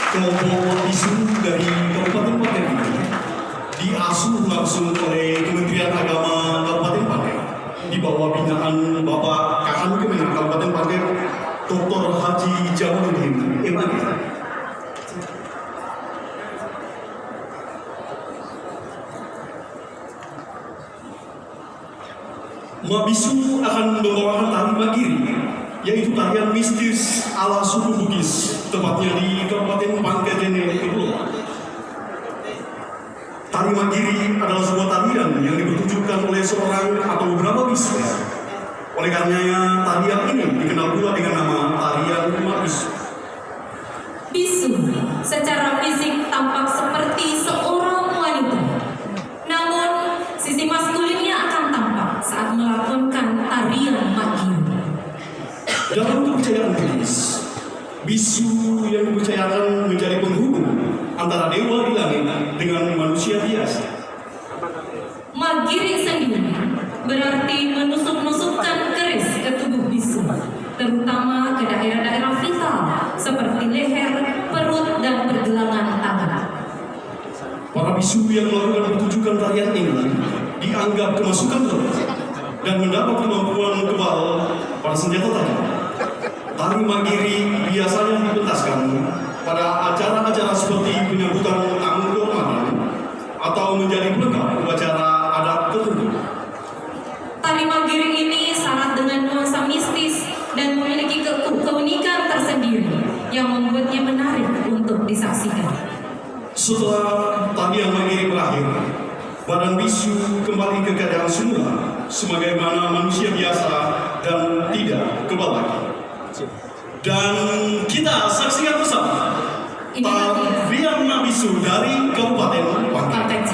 kelompok bisu dari Kabupaten Pangkep ini diasuh langsung oleh Kementerian Agama Kabupaten Pangkep di bawah binaan Bapak Kakanu Kemenak Kabupaten Pangkep, Dr. Haji Jamaluddin MAG. Bisu akan membawakan Tari Maggiri, yaitu tarian mistis ala suku Bugis, tepatnya di Kabupaten Pangkep Kedua. Tari Maggiri adalah sebuah tarian yang dipertunjukkan oleh seorang atau beberapa bisu. Oleh karenanya, tarian ini dikenal pula dengan nama tarian Bisu. Bisu secara fisik tampak seperti seorang wanita, namun sisi maskulinnya akan tampak saat melakukan tarian Maggiri. Dalam kepercayaan Bugis, bisu yang dipercayakan menjadi penghubung antara dewa di langit dengan manusia biasa. Maggiri sendiri berarti menusuk-nusukkan keris ke tubuh bisu, terutama ke daerah-daerah vital seperti leher, perut, dan pergelangan tangan. Para bisu yang melakukan pertunjukan tarian ini dianggap kemasukan roh dan mendapat kemampuan kebal pada senjata tajam. Tari Maggiri biasanya dipentaskan pada acara-acara seperti penyambutan tamu kehormatan atau menjadi pelengkap upacara adat tertentu. Tari Maggiri ini syarat dengan nuansa mistis dan memiliki keunikan tersendiri yang membuatnya menarik untuk disaksikan. Setelah tarian Maggiri berakhir, badan bisu kembali ke keadaan semula sebagaimana manusia biasa dan tidak kebal lagi. Dan kita saksikan bersama tarian bisu dari Kabupaten Pangkep.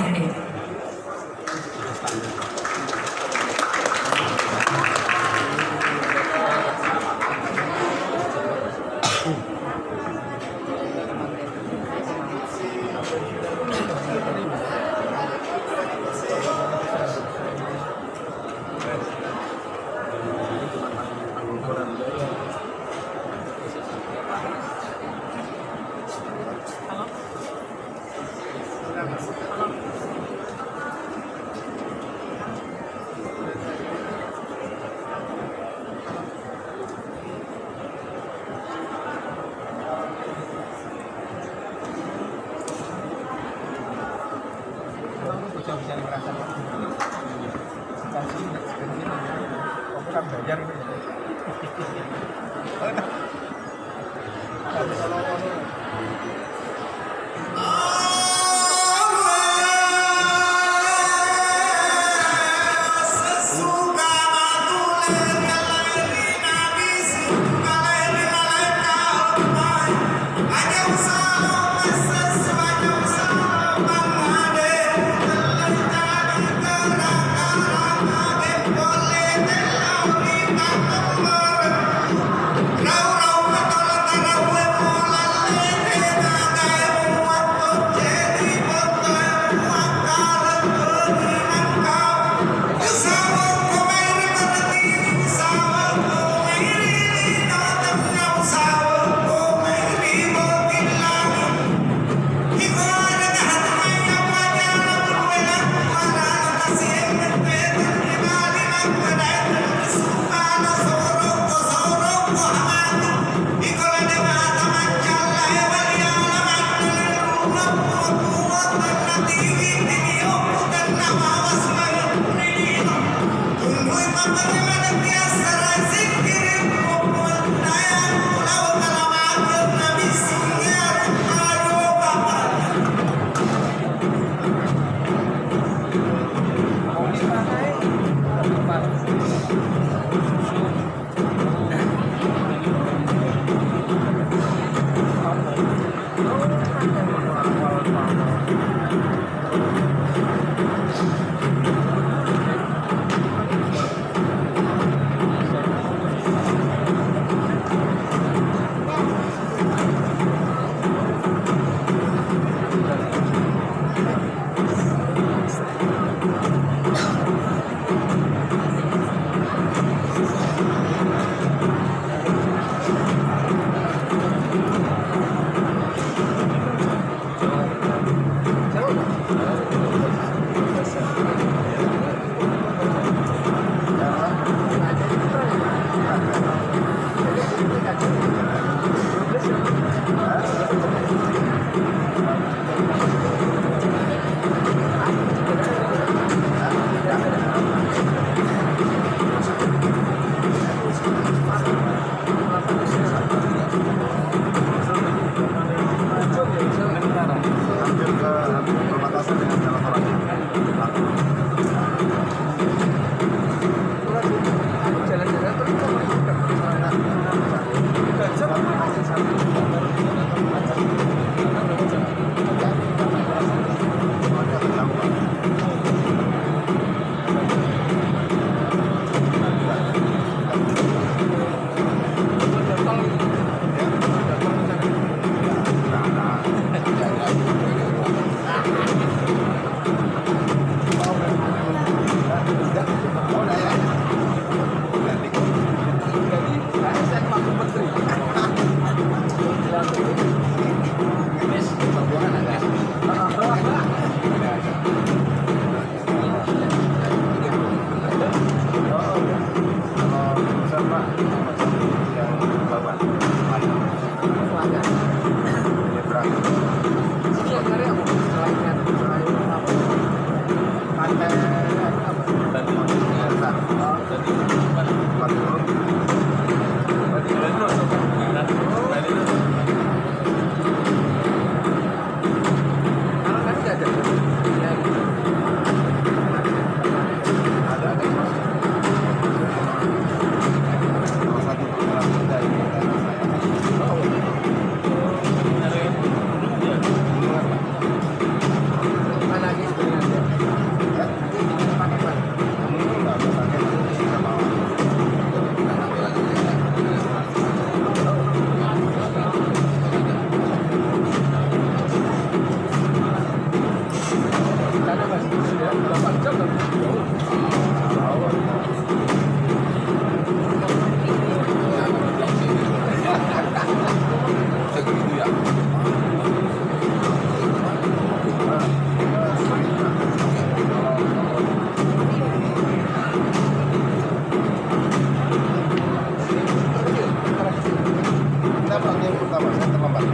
terlambat.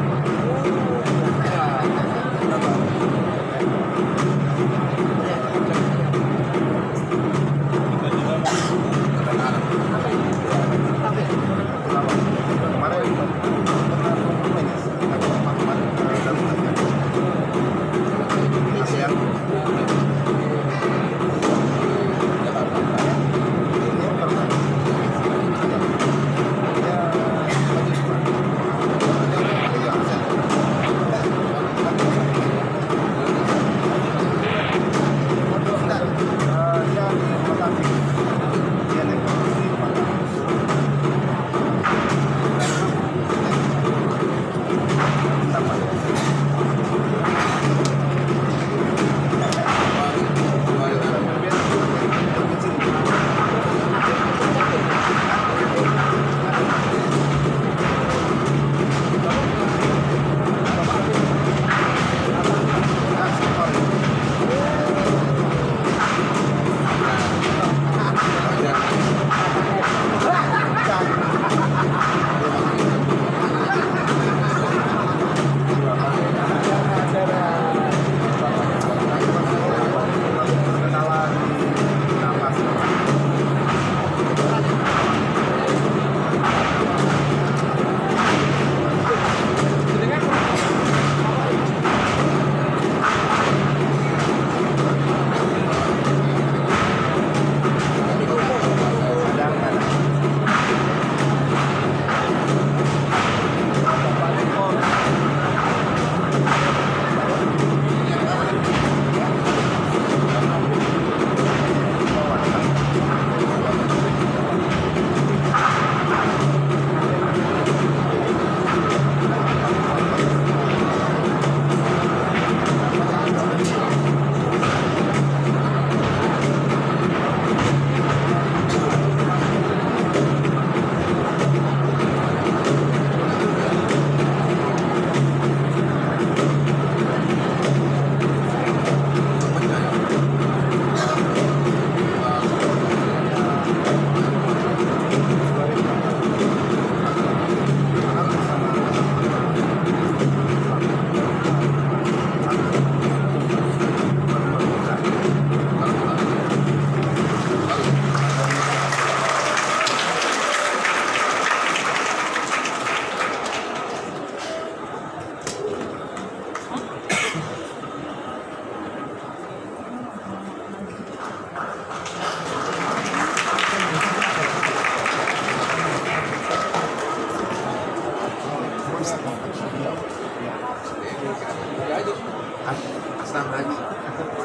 Asrama haji.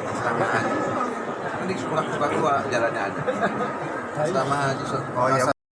Asrama haji. Ini sekolah baru jalannya ada. Asrama haji.